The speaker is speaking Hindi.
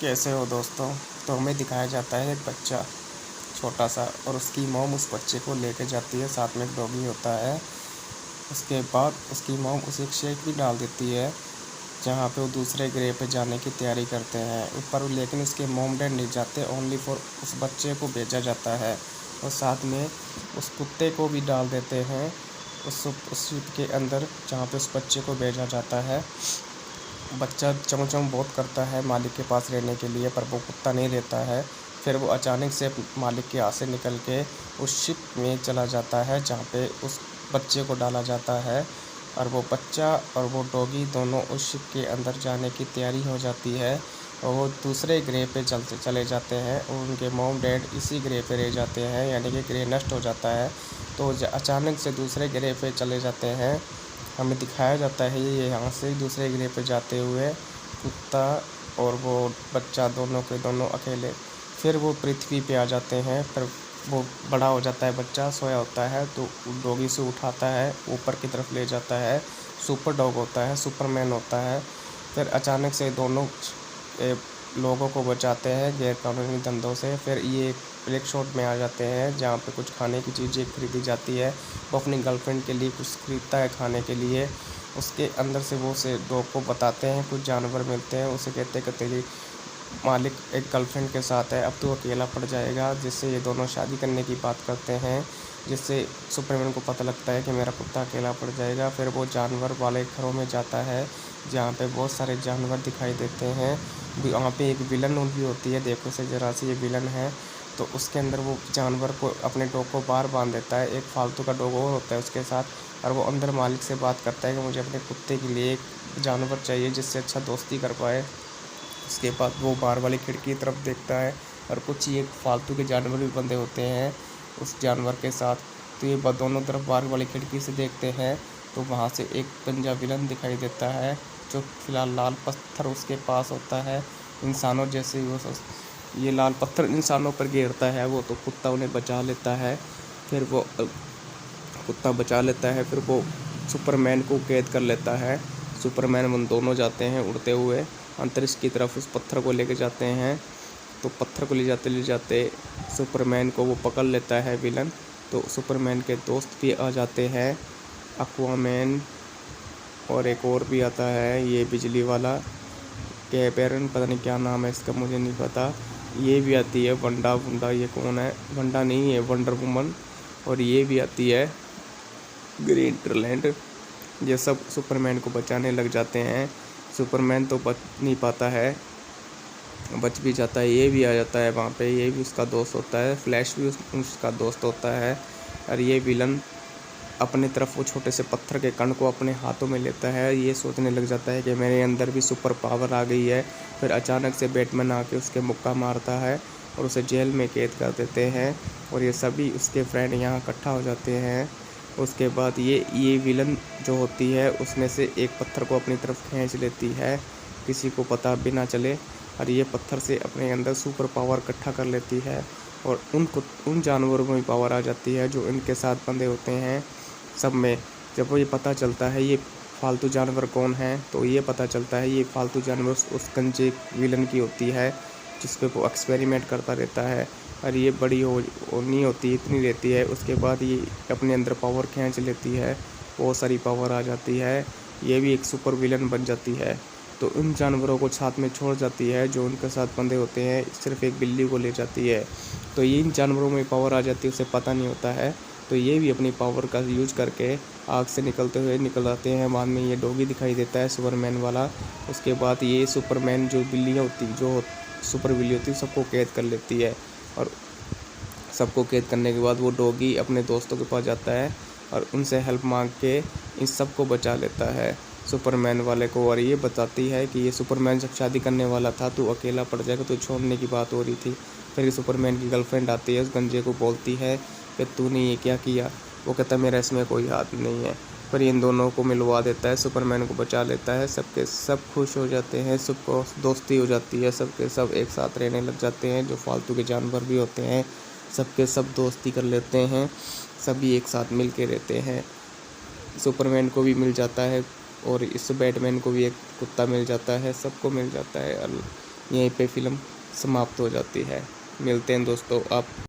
कैसे हो दोस्तों। तो हमें दिखाया जाता है एक बच्चा छोटा सा और उसकी मॉम उस बच्चे को लेके जाती है, साथ में एक डॉगी होता है। उसके बाद उसकी मॉम उसे एक शेक भी डाल देती है जहाँ पे वो दूसरे ग्रह पे जाने की तैयारी करते हैं ऊपर, लेकिन उसके मॉम डैड नहीं जाते, ओनली फॉर उस बच्चे को भेजा जाता है। और साथ में उस कुत्ते को भी डाल देते हैं उस शिप के अंदर जहाँ पे उस बच्चे को भेजा जाता है। बच्चा चमचम बहुत करता है मालिक के पास रहने के लिए, पर वो कुत्ता नहीं रहता है। फिर वो अचानक से मालिक के हाथ से निकल के उस शिप में चला जाता है जहाँ पे उस बच्चे को डाला जाता है। और वो बच्चा और वो डॉगी दोनों उस शिप के अंदर जाने की तैयारी हो जाती है और वो दूसरे ग्रह पे चले जाते हैं और उनके मॉम डैड इसी ग्रह पे रह जाते हैं, यानी कि ग्रह नष्ट हो जाता है। तो अचानक से दूसरे ग्रह पे चले जाते हैं। हमें दिखाया जाता है ये यहाँ से दूसरे ग्रह पे जाते हुए कुत्ता और वो बच्चा दोनों के दोनों अकेले। फिर वो पृथ्वी पे आ जाते हैं। फिर वो बड़ा हो जाता है, बच्चा सोया होता है तो डॉगी से उठाता है, ऊपर की तरफ ले जाता है। सुपर डॉग होता है, सुपरमैन होता है। फिर अचानक से दोनों लोगों को बचाते हैं गैर कानूनी धंधों से। फिर ये एक शॉट में आ जाते हैं जहाँ पे कुछ खाने की चीज़ें खरीदी जाती है। वो अपनी गर्लफ्रेंड के लिए कुछ खरीदता है खाने के लिए। उसके अंदर से वो उसे डॉग को बताते हैं, कुछ जानवर मिलते हैं, उसे कहते हैं कि तेरी मालिक एक गर्लफ्रेंड के साथ है, अब तो अकेला पड़ जाएगा। जिससे ये दोनों शादी करने की बात करते हैं, जिससे सुपरमैन को पता लगता है कि मेरा कुत्ता अकेला पड़ जाएगा। फिर वो जानवर वाले घरों में जाता है जहाँ पे बहुत सारे जानवर दिखाई देते हैं। वहाँ पे एक विलन भी होती है, देखो से ज़रा सी ये विलन है। तो उसके अंदर वो जानवर को अपने डॉग को बाहर बांध देता है, एक फालतू का डॉग और होता है उसके साथ। और वो अंदर मालिक से बात करता है कि मुझे अपने कुत्ते के लिए एक जानवर चाहिए जिससे अच्छा दोस्ती कर पाए। उसके बाद वो बाहर वाली खिड़की की तरफ देखता है और कुछ ये फालतू के जानवर भी बंधे होते हैं उस जानवर के साथ। तो ये दोनों तरफ बाहर वाली खिड़की से देखते हैं तो वहाँ से एक गंजा विलन दिखाई देता है जो फिलहाल लाल पत्थर उसके पास होता है। इंसानों जैसे ही वो ये लाल पत्थर इंसानों पर गिरता है वो, तो कुत्ता उन्हें बचा लेता है। फिर वो कुत्ता बचा लेता है, फिर वो सुपरमैन को कैद कर लेता है। सुपरमैन उन दोनों जाते हैं उड़ते हुए अंतरिक्ष की तरफ, उस पत्थर को लेके जाते हैं। तो पत्थर को ले जाते सुपरमैन को वो पकड़ लेता है विलन। तो सुपरमैन के दोस्त भी आ जाते हैं, एक्वामैन और एक और भी आता है ये बिजली वाला कैपेरन, पता नहीं क्या नाम है इसका, मुझे नहीं पता। ये भी आती है वंडा, ये कौन है, वंडा नहीं है वंडर वुमन। और ये भी आती है ग्रीन ट्रलैंड। ये सब सुपरमैन को बचाने लग जाते हैं। सुपरमैन तो बच नहीं पाता है, बच भी जाता है, ये भी आ जाता है वहाँ पे, ये भी उसका दोस्त होता है। फ्लैश भी उसका दोस्त होता है। और ये विलन अपनी तरफ वो छोटे से पत्थर के कण को अपने हाथों में लेता है, ये सोचने लग जाता है कि मेरे अंदर भी सुपर पावर आ गई है। फिर अचानक से बैटमैन आके उसके मुक्का मारता है और उसे जेल में कैद कर देते हैं। और ये सभी उसके फ्रेंड यहाँ इकट्ठा हो जाते हैं। उसके बाद ये विलन जो होती है उसमें से एक पत्थर को अपनी तरफ खींच लेती है, किसी को पता भी ना चले। और ये पत्थर से अपने अंदर सुपर पावर इकट्ठा कर लेती है और उन जानवरों में भी पावर आ जाती है जो इनके साथ बंधे होते हैं सब में। जब वो ये पता चलता है ये फालतू जानवर कौन है, तो ये पता चलता है ये फालतू जानवर उस गंजे विलन की होती है जिस पे वो एक्सपेरिमेंट करता रहता है। और ये बड़ी नहीं होती, इतनी रहती है। उसके बाद ये अपने अंदर पावर खींच लेती है, बहुत सारी पावर आ जाती है, ये भी एक सुपर विलन बन जाती है। तो उन जानवरों को साथ में छोड़ जाती है जो उनके साथ बंधे होते हैं, सिर्फ एक बिल्ली को ले जाती है। तो ये इन जानवरों में पावर आ जाती है, उसे पता नहीं होता है। तो ये भी अपनी पावर का यूज करके आग से निकलते हुए निकल आते हैं। बाद में ये डॉगी दिखाई देता है सुपरमैन वाला। उसके बाद ये सुपरमैन जो बिल्लियाँ होती, जो सुपर बिल्ली होती है, सबको कैद कर लेती है। और सबको कैद करने के बाद वो डॉगी अपने दोस्तों के पास जाता है और उनसे हेल्प मांग के इन सबको बचा लेता है सुपरमैन वाले को। और ये बताती है कि ये सुपरमैन जब शादी करने वाला था तो अकेला पड़ जाएगा, तो छोड़ने की बात हो रही थी। फिर सुपरमैन की गर्लफ्रेंड आती है, उस गंजे को बोलती है कि तूने ये क्या किया। वो कहता मेरा इसमें कोई हाथ नहीं है। फिर इन दोनों को मिलवा देता है, सुपरमैन को बचा लेता है। सबके सब खुश हो जाते हैं, सबको दोस्ती हो जाती है, सबके सब एक साथ रहने लग जाते हैं। जो फालतू के जानवर भी होते हैं सबके सब दोस्ती कर लेते हैं, सभी एक साथ मिल के रहते हैं। सुपरमैन को भी मिल जाता है और इस बैटमैन को भी एक कुत्ता मिल जाता है, सबको मिल जाता है। यहीं पे फिल्म समाप्त हो जाती है। मिलते हैं दोस्तों आप